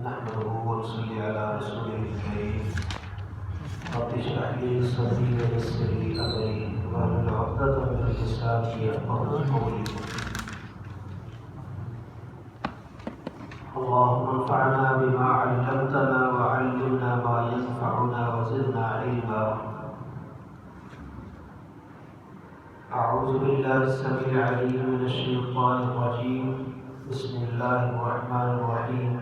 نحمده ونصلي على رسوله الكريم رب اشرح لي صدري ويسر لي أمري واحلل عقدة من لساني يفقهوا قولي اللهم انفعنا بما علمتنا وعلمنا ما ينفعنا وزدنا علما. أعوذ بالله السميع العليم من الشيطان الرجيم. بسم الله الرحمن الرحيم.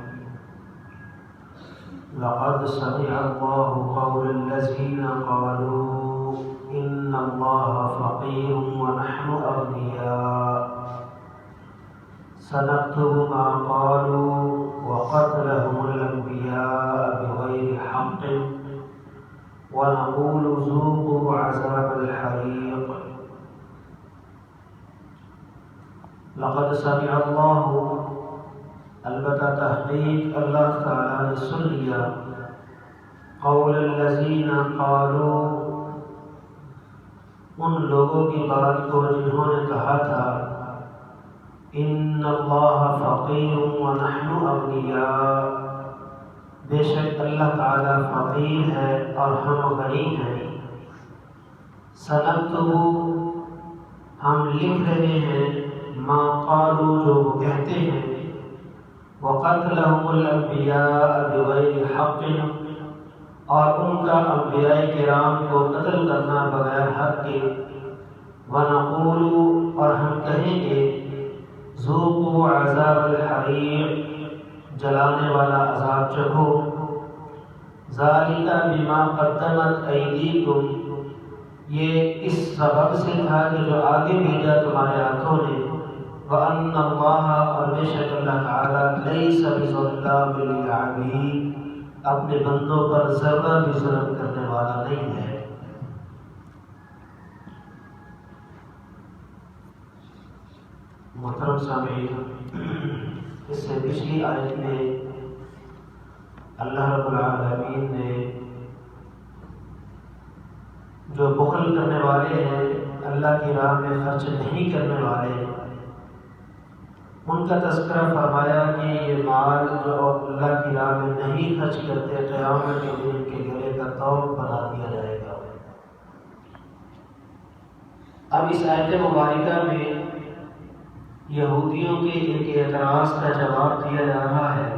لقد سمع الله قول الذين قالوا إن الله فقير ونحن أغنياء سنكتب ما قالوا وقتلهم الأنبياء بغير حق ونقول ذوقوا عذاب الحريق. لقد سمع الله البتہ تحقیق اللہ تعالیٰ نے سن لیا قول الذین قالوا ان لوگوں کی بات کو جنہوں نے کہا تھا ان اللہ فقیر ونحن اغنیاء، بے شک اللہ تعالیٰ فقیر ہے اور ہم غنی ہیں. سنکتب، ہم لکھ رہے ہیں ما قالوا، جو وہ کہتے ہیں، وقتلهم الانبیاء بغیر حق، اور ان کا انبیاء کرام کو قتل کرنا بغیر حق کے. ونقول، اور ہم کہیں گے، ذوقوا عذاب الحریق، جلانے والا عذاب چکھو. ذالک بما قدمت ایدیکم، یہ اس سبب سے تھا کہ جو آگے بھیجا تمہارے ہاتھوں نے. وَأَنَّ اللَّهَ، اور بے شک اللہ تعالیٰ لَيْسَ بِظَلَّامٍ لِلْعَبِيدِ، اپنے بندوں پر ذرہ بھی ظلم کرنے والا نہیں ہے. محترم سامعین، اس سے پچھلی آیت میں اللہ رب العالمین نے جو بخل کرنے والے ہیں، اللہ کی راہ میں خرچ نہیں کرنے والے، ان کا تذکرہ فرمایا کہ یہ مال جو اللہ کی راہ میں نہیں خرچ کرتے، قیامت کے دن ان کے گلے کا توق بنا دیا جائے گا. اب اس آیت مبارکہ میں یہودیوں کے ایک اعتراض کا جواب دیا جا رہا ہے.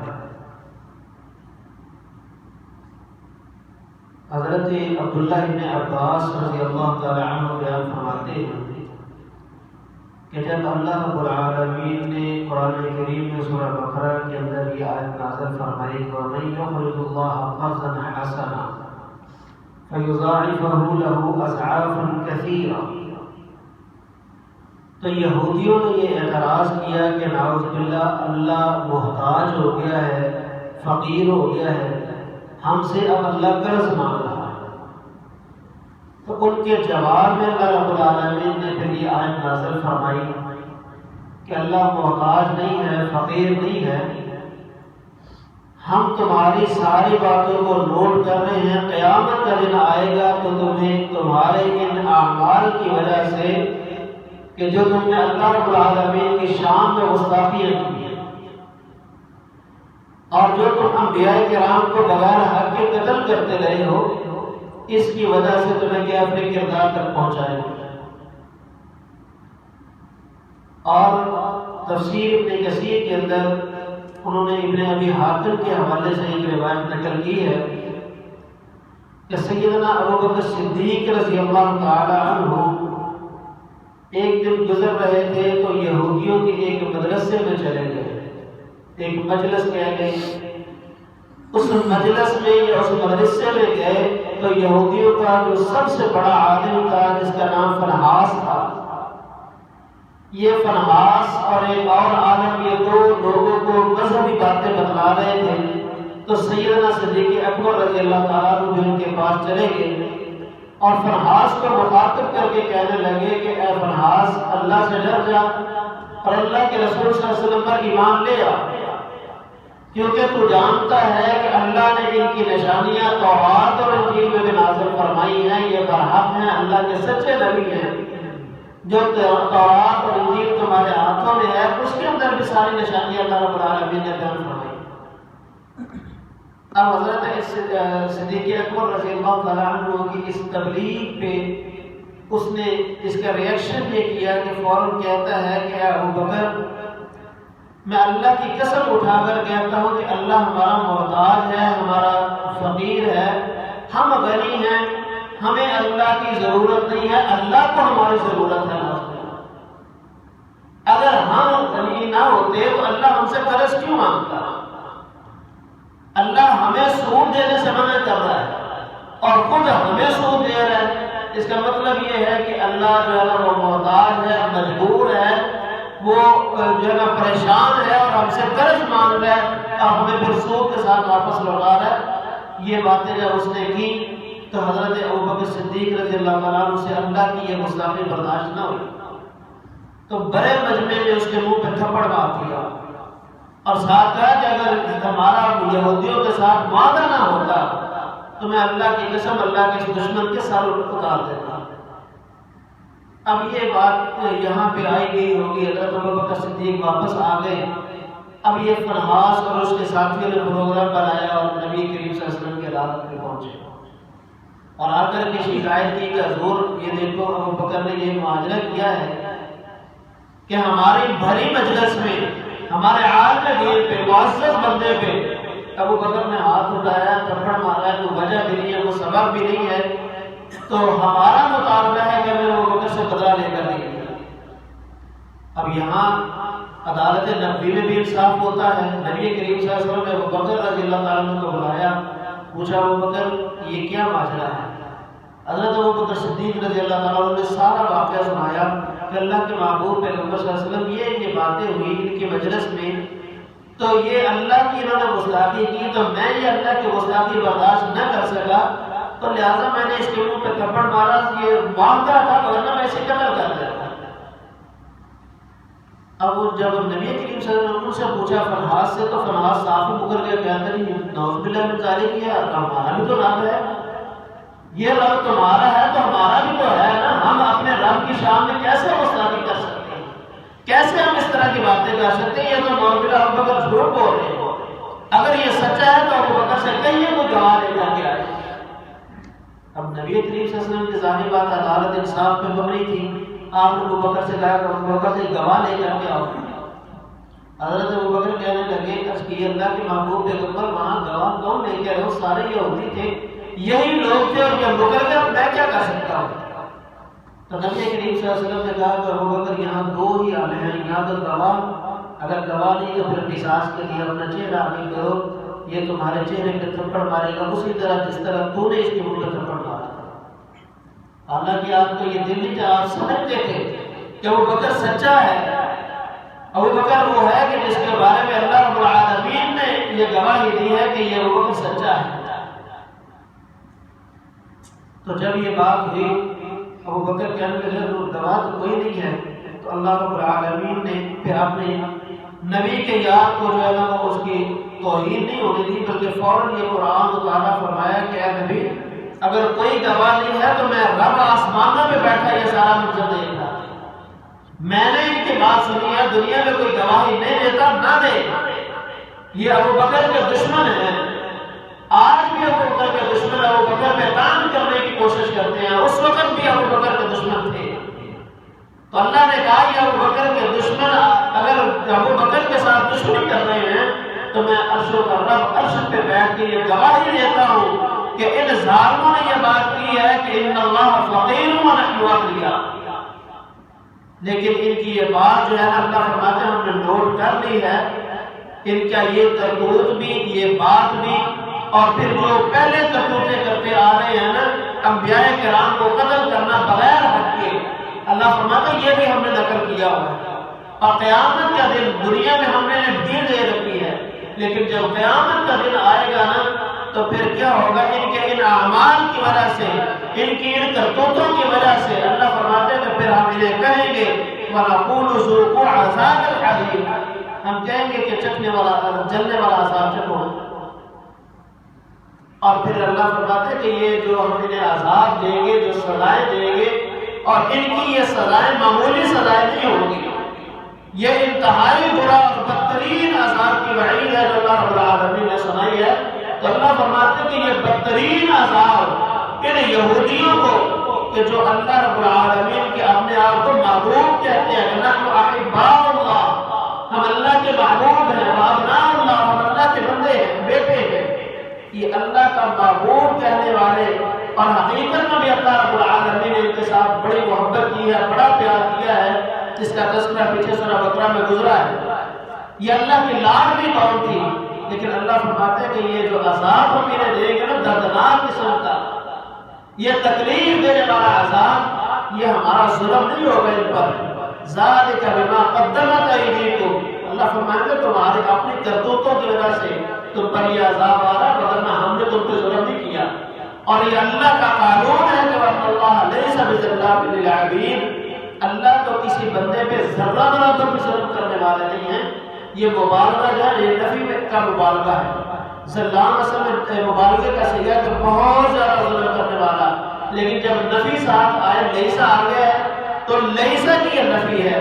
حضرت عبداللہ بن عباس رضی اللہ تعالی عنہ بیان فرماتے ہیں کہ جب اللہ رب العالمین نے قرآن کریم میں سورہ بقرہ کے اندر یہ آیت نازل فرمائی وَمَن يُقْرِضِ اللَّهَ قَرْضًا حَسَنًا فَيُضَاعِفَهُ لَهُ أَضْعَافًا كَثِيرًا، تو یہودیوں نے یہ اعتراض کیا کہ نعوذ باللہ اللہ محتاج ہو گیا ہے، فقیر ہو گیا ہے، ہم سے اب اللہ قرض مانگ رہا ہے. تو ان کے جواب میں اللہ رب العالمین نے پھر یہ آیت نازل فرمائی کہ اللہ محتاج نہیں ہے، فقیر نہیں ہے، ہم تمہاری ساری باتوں کو نوٹ کر رہے ہیں. قیامت کا دن آئے گا تو تمہیں تمہارے ان اعمال کی وجہ سے کہ جو تم نے اللہ رب العالمین کی شان میں گستاخیاں کی ہیں اور جو تم انبیاء کرام کو بغیر حق کے قتل کرتے رہے ہو، اس کی وجہ سے تمہیں کیا اپنے کردار تک پہنچائے. اور تفسیر ابن کثیر کے اندر انہوں نے ابن ابی حاتم کے حوالے سے ایک روایت نقل کی ہے کہ سیدنا ابوبکر صدیق رضی اللہ تعالی عنہ ایک دن گزر رہے تھے تو یہودیوں کے ایک مدرسے میں چلے گئے، ایک مجلس کہہ گئے. اس مجلس میں یا اس مدرسے میں گئے تو یہودیوں کا جو سب سے بڑا عالم تھا جس کا نام فنحاس تھا، یہ فنحاس اور ایک اور عالم، یہ دو لوگوں کو مذہبی باتیں بتلا رہے تھے. تو سیدنا صدیق اکبر رضی اللہ تعالیٰ عنہ بھی ان کے پاس چلے گئے اور فنحاس کو مخاطب کر کے کہنے لگے کہ اے فنحاس، اللہ سے ڈر جا اور اللہ کے رسول صلی اللہ علیہ وسلم پر ایمان لے آ، کیونکہ تو جانتا ہے کہ اللہ نے ان کی نشانیاں تورات اور انجیل میں بھی نازل فرمائی ہیں، یہ برحق ہیں، اللہ کے سچے نبی ہیں. جو تورات اور انجیل تمہارے ہاتھوں میں ہے اس کے اندر بھی ساری نشانیاں اللہ رب العالمین نے بیان فرمائی. اب حضرت صدیق اکبر رضی اللہ تعالیٰ عنہ کی اس تبلیغ پہ اس نے اس کا ریئیکشن یہ کیا کہ فوراً کہتا ہے کہ ابو بکر میں اللہ کی قسم اٹھا کر کہتا ہوں کہ اللہ ہمارا محتاج ہے، ہمارا فقیر ہے، ہم غنی ہیں، ہمیں اللہ کی ضرورت نہیں ہے، اللہ کو ہماری ضرورت ہے۔ اگر ہم غنی نہ ہوتے تو اللہ ہم سے قرض کیوں مانگتا؟ اللہ ہمیں سود دینے سے منع کر رہا ہے اور خود ہمیں سود دے رہا ہے۔ اس کا مطلب یہ ہے کہ اللہ جو ہے نا وہ محتاج ہے، مجبور ہے، وہ جو ہے نا پریشان ہے اور ہم سے قرض مانگ رہا ہے اور ہمیں پھر سود کے ساتھ واپس لوٹا رہا ہے۔ یہ باتیں جب اس نے کی تو حضرت ابوبکر صدیق رضی اللہ تعالیٰ عنہ سے اللہ کی یہ گستاخی برداشت نہ ہوئی، تو بڑے مجمع میں اس کے منہ پہ تھپڑ مار دیا اور ساتھ کہا کہ اگر ہمارا یہودیوں کے ساتھ معاہدہ نہ ہوتا تو میں اللہ کی قسم اللہ کے دشمن کے سر اتار دیتا۔ اب یہ بات یہاں پہ آئی گئی ہوگی، حضرت ابوبکر صدیق واپس آ گئے۔ اب یہ فنحاس اور اس کے ساتھیوں نے پروگرام بنایا اور نبی کریم صلی اللہ علیہ وسلم کے عدالت میں پہنچے اور آ کر کے شکایت کی کہ حضور یہ دیکھو ابوبکر نے یہ معاجرہ کیا ہے کہ ہماری بھری مجلس میں، ہمارے عالم دین پہ، معزز بندے پہ ابوبکر نے ہاتھ اٹھایا، تھپڑ مارا ہے، کوئی وجہ بھی نہیں ہے، کوئی سبب بھی نہیں ہے، تو ہمارا مطالبہ ہے کہ میں ابوبکر سے بدلہ لے کر نہیں۔ اب یہاں عدالت نبوی میں بھی انصاف ہوتا ہے۔ نبی کریم صلی اللہ علیہ وسلم نے ابوبکر رضی اللہ تعالیٰ عنہ کو بلایا، پوچھا ابوبکر یہ کیا ماجرا ہے؟ حضرت ابوبکر صدیق رضی اللہ تعالیٰ عنہ نے سارا واقعہ سنایا کہ اللہ کے محبوب پیغمبر صلی اللہ علیہ وسلم یہ باتیں ہوئی ان کی مجلس میں، تو یہ اللہ کی انہوں نے گستاخی کی، تو میں یہ اللہ کی گستاخی برداشت نہ کر سکا، تو لہٰذا میں نے اس کے منہ پہ تھپڑ مارا، یہ معاہدہ تھا ورنہ میں اسے قتل کر دیتا۔ اب جب نبی کریم صلی اللہ علیہ وسلم سے پوچھا فنحاس سے، تو فنحاس صاف مکر کے کہتا ہے نعوذ باللہ من ذالک، یہ ہمارا بھی تو رب ہے، یہ رب تمہارا ہے تو ہمارا بھی تو ہے نا، ہم اپنے رب کی شان میں کیسے گستاخی کر سکتے ہیں؟ کیسے ہم اس طرح کی باتیں کر سکتے ہیں؟ یہ تو نعوذ باللہ ابوبکر جھوٹ بول رہے ہیں، اگر یہ سچا ہے تو ابوبکر سے کہیے کوئی گواہ لے کر کے آئے۔ اب نبی کریم صلی اللہ علیہ وسلم کی ظاہری بات عدالت انصاف پہ مبنی تھی، آپ نے ابوبکر سے کہا کہ ابوبکر سے گواہ لے کر کے آؤ۔ حضرت ابوبکر کہنے لگے کہ اللہ کے محبوب پیغمبر وہاں گواہ کون لے کے آئے؟ وہ سارے یہودی تھے، یہی لوگ تھے اور یہ مکر گئے، میں کیا کر سکتا ہوں؟ تو نبی کریم صلی اللہ علیہ وسلم نے کہا کہ ابوبکر یہاں دو ہی آلے ہیں، یہاں تو گواہ، اگر گواہ نہیں تو پھر قصاص کے لیے اپنا چہرہ آگے کرو، یہ تمہارے چہرے پہ تھپڑ مارے گا اسی طرح جس طرح تو نے اس کے منہ پہ تھپڑ مارا تھا۔ حالانکہ آپ کو یہ دل نہیں تھا، آپ سمجھتے تھے کہ ابوبکر سچا ہے، ابوبکر وہ ہے کہ جس کے بارے میں اللہ رب العالمین نے یہ گواہی دی ہے کہ یہ ابوبکر سچا ہے۔ تو جب یہ بات ہوئی ابوبکر کہنے لگے گواہ تو کوئی نہیں ہے، تو اللہ رب العالمین نے پھر اپنے نبی کے یاد کو جو ہے نا وہ اس کی توہین نہیں ہونے دی، بلکہ فوراً یہ قرآن اتارا، فرمایا کہ اے نبی اگر کوئی گواہ نہیں ہے تو میں رب آسمانوں میں بیٹھا یہ سارا منظر دیکھ رہا، میں نے ان کی بات سنی ہے، دنیا میں کوئی گواہی نہیں دیتا، نہ دے۔ یہ ابوبکر کے دشمن ہیں، آج بھی ابوبکر کے دشمن ابوبکر پہ تان کرنے کی کوشش کرتے ہیں، اس وقت بھی ابوبکر کے دشمن تھے۔ تو اللہ نے کہا یہ ابوبکر کے دشمن اگر ابوبکر کے ساتھ دشمنی کر رہے ہیں تو میں عرش و رب عرش پہ بیٹھ کے یہ گواہی دیتا ہوں کہ ان ظالموں نے یہ بات کی ہے کہ ان اللہ فقیر و نحن اغنیاء، لیکن ان کی یہ بات جو ہے نا اللہ فرماتے ہیں ہم نے نوٹ کر لی ہے، ان کا یہ کرتوت بھی، یہ بات بھی، اور پھر جو پہلے کرتوتیں کرتے آ رہے ہیں نا انبیاء کرام کو قتل کرنا بغیر حق کے، اللہ فرماتا ہے یہ بھی ہم نے نقل کیا ہوا ہے، اور قیامت کا دن دنیا میں ہم نے بھیڑ دے رکھی ہے، لیکن جب قیامت کا دن آئے گا نا تو پھر کیا ہوگا؟ ان کے ان اعمال کی وجہ سے، ان کی ان کرتوتوں کی وجہ سے اللہ فرماتے ہیں کہ پھر ہم انہیں کہیں گے وَنَقُولُ ذُوقُوا عَذَابَ الْحَرِيقِ، ہم کہیں گے کہ چکھنے والا جلنے والا عذاب چکھو۔ اور پھر اللہ فرماتے ہیں کہ یہ جو ہم انہیں عذاب دیں گے، جو سزائیں دیں گے، اور ان کی یہ سزائیں معمولی سزائیں نہیں ہوں گی، یہ انتہائی برا اور بدترین عذاب کی وعید ہے جو اللہ رب العالمین نے سنائی ہے۔ تو اللہ فرماتے ہیں کہ یہ بدترین عذاب ان یہودیوں کو کہ جو اللہ رب العالمین کے اپنے آپ کو محبوب کہتے ہیں، نحن احباء اللہ، ہم اللہ کے محبوب ہیں، وابناء اللہ، ہم اللہ کے بندے ہیں، بیٹے ہیں، یہ اللہ کا محبوب کہنے والے، اور حقیقت میں بھی اللہ رب العالمین نے ان کے ساتھ بڑی محبت کی ہے، بڑا پیار کیا ہے، جس کا تذکرہ پیچھے سورہ بقرہ میں گزرا ہے۔ یہ اللہ کی لاڈلی قوم تھی، لیکن اللہ فرماتے ہیں کہ یہ جو عذاب ہم انہیں دیں گے نا، دردناک قسم کا، یہ تکلیف دینے والا عذاب، یہ ہمارا ظلم نہیں ہوگا ان پر، ذالک بما قدمت ایدیکم، اللہ فرمائیں گے تمہارے اپنی کرتوتوں کی وجہ سے تم پر یہ عذاب آ رہا، ورنہ ہم نے تم پہ ظلم نہیں کیا۔ اور یہ اللہ کا قانون ہے کہ اللہ لیس بظلام للعبید، اللہ تو کسی بندے پہ ذرہ برابر بھی ظلم کرنے والے نہیں ہیں۔ یہ مبالغہ جو ہے یہ نفی کا مبالغہ ہے، ظلام اصل میں مبالغے کا صیغہ ہے کہ بہت زیادہ ظلم کرنے والا، لیکن جب نفی ساتھ آئے، لیسا آ گیا ہے تو لیسا کی یہ نفی ہے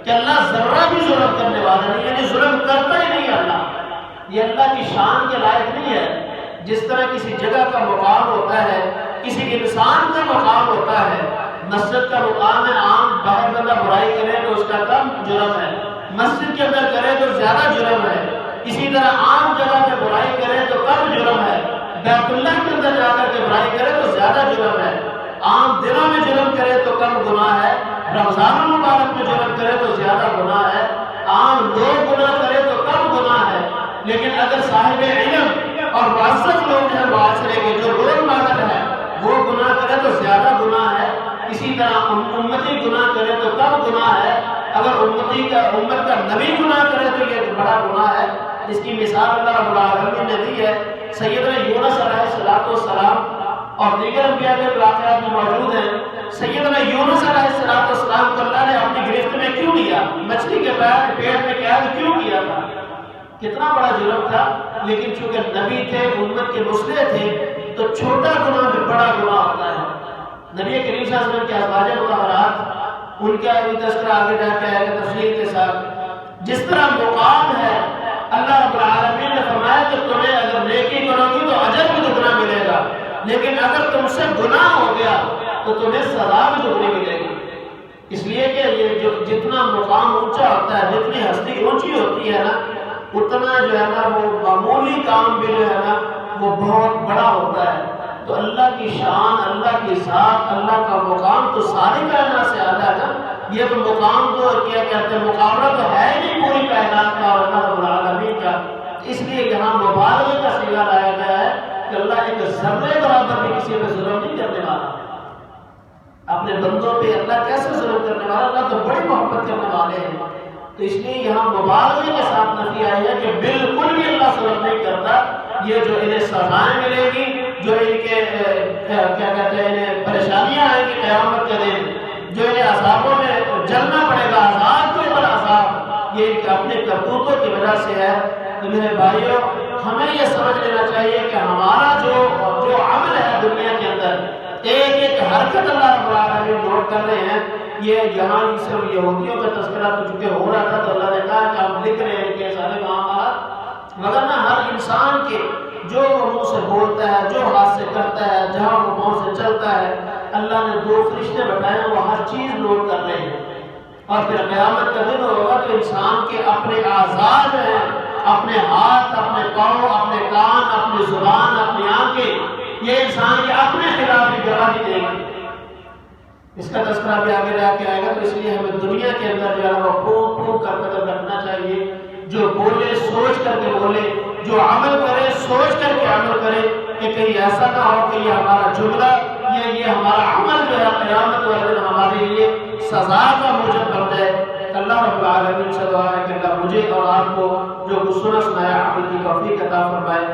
کہ اللہ ذرہ بھی ظلم کرنے والا نہیں، یعنی ظلم کرتا ہی نہیں اللہ، یہ اللہ کی شان کے لائق نہیں ہے۔ جس طرح کسی جگہ کا مقام ہوتا ہے، کسی انسان کا مقام ہوتا ہے، مسجد کا مقام ہے، عام باہر بندہ برائی کرے تو اس کا کم جرم ہے، مسجد کے اندر کرے تو زیادہ جرم ہے، اسی طرح عام جگہ پہ برائی کرے تو کم جرم ہے، بیت اللہ کے اندر جا کر کے برائی کرے تو زیادہ جرم ہے، عام دنوں میں جرم کرے تو کم گناہ ہے، رمضان المبارک میں جرم کرے تو زیادہ گناہ ہے، عام لوگ گناہ کرے تو کم گناہ ہے، لیکن اگر صاحب علم اور معزز لوگ ہیں معاشرے کے جو رول ماڈل ہیں وہ گناہ کرے تو زیادہ گناہ ہے، اسی طرح امتی گناہ کرے تو کم گناہ ہے، اگر امت کا نبی گناہ کرے تو یہ بڑا گناہ ہے۔ اس کی مثال اللہ رب العالمین نے دی ہے، سیدنا یونس علیہ السلام اور دیگر انبیاء کے واقعات میں موجود ہیں۔ سیدنا یونس علیہ السلام کو اللہ نے اپنی گرفت میں کیوں لیا، مچھلی کے پیٹ میں قید کیوں کیا تھا، کتنا بڑا جرم تھا، لیکن چونکہ نبی تھے، امت کے مسئلے تھے، تو چھوٹا گناہ بھی بڑا گناہ ہوتا ہے۔ نبی کریم صلی اللہ علیہ وسلم کے ازواج مطہرات، ان کا بھی تذکرہ آگے جا کے آئے گا تفصیل کے ساتھ، جس طرح مقام ہے، اللہ رب العالمین نے فرمایا کہ تمہیں اگر نیکی کرو گی تو اجر بھی دگنا ملے گا، لیکن اگر تم سے گناہ ہو گیا تو تمہیں سزا بھی دگنی ملے گی۔ اس لیے کہ یہ جو جتنا مقام اونچا ہوتا ہے، جتنی ہستی اونچی ہوتی ہے نا، اتنا جو ہے نا وہ معمولی کام بھی جو ہے نا وہ بہت بڑا ہوتا ہے۔ تو اللہ کی شان، اللہ کی ذات، اللہ کا مقام تو ساری کائنات سے اعلیٰ ہے نا، یہ تو مقام تو کیا کہتے ہیں، مقابلہ تو ہے ہی نہیں پوری کائنات کا اور اللہ رب العالمین کا، اس لیے یہاں مبالغے کا صیغہ لایا گیا ہے کہ اللہ ایک ذرے برابر بھی کسی پہ ظلم نہیں کرنے والا۔ اپنے بندوں پہ اللہ کیسے ظلم کرنے والا، اللہ تو بڑی محبت کرنے والے ہیں، تو اس لیے یہاں مبالغے کے ساتھ نفی آئی ہے کہ بالکل بھی اللہ ظلم نہیں کرتا۔ یہ جو انہیں سزائیں ملے گی، جو ان کے کیا کہتے ہیں انہیں پریشانیاں آئیں گی قیامت کے دن، جو انہیں عذابوں میں جلنا پڑے گا، عذاب کے اوپر عذاب، یہ ان کے اپنے کرتوتوں کی وجہ سے ہے۔ تو میرے بھائیوں، ہمیں یہ سمجھ لینا چاہیے کہ ہمارا جو عمل ہے دنیا کے اندر، ایک ایک حرکت اللہ رب العالمین نوٹ کر رہے ہیں۔ یہ یہاں صرف یہودیوں کا تذکرہ تو چونکہ ہو رہا تھا تو اللہ نے کہا کہ ہم لکھ رہے ہیں ان کے سارے معاملات، مگر نہ ہر انسان کے جو وہ منہ سے بولتا ہے، جو ہاتھ سے کرتا ہے، جہاں وہ پاؤں سے چلتا ہے، اللہ نے دو فرشتے بٹھائے وہ ہر چیز نوٹ کر رہے ہیں۔ اور پھر قیامت کا دن ہوگا تو انسان کے اپنے اعضاء جو ہیں، اپنے ہاتھ، اپنے پاؤں، اپنے کان، اپنی زبان، اپنی آنکھیں، یہ انسان کے اپنے خلاف ہی گواہی دیں گے۔ اس کا تذکرہ بھی آگے جا کے آئے گا، تو اس لیے ہمیں دنیا کے اندر جو ہے وہ پھونک کر قدم رکھنا چاہیے، جو بولے سوچ کر کے بولے، جو عمل کرے سوچ کر کے عمل کرے، کہ کہیں ایسا نہ ہو کہ یہ ہمارا جملہ یہ ہمارا عمل جو ہے قیامت والے دن ہمارے لیے سزا کا موجب بن جائے۔ اللہ رب العالمین سے دعا ہے کہ اللہ مجھے اور آپ کو جو کچھ سنا سنایا عمل کی توفیق عطا فرمائے۔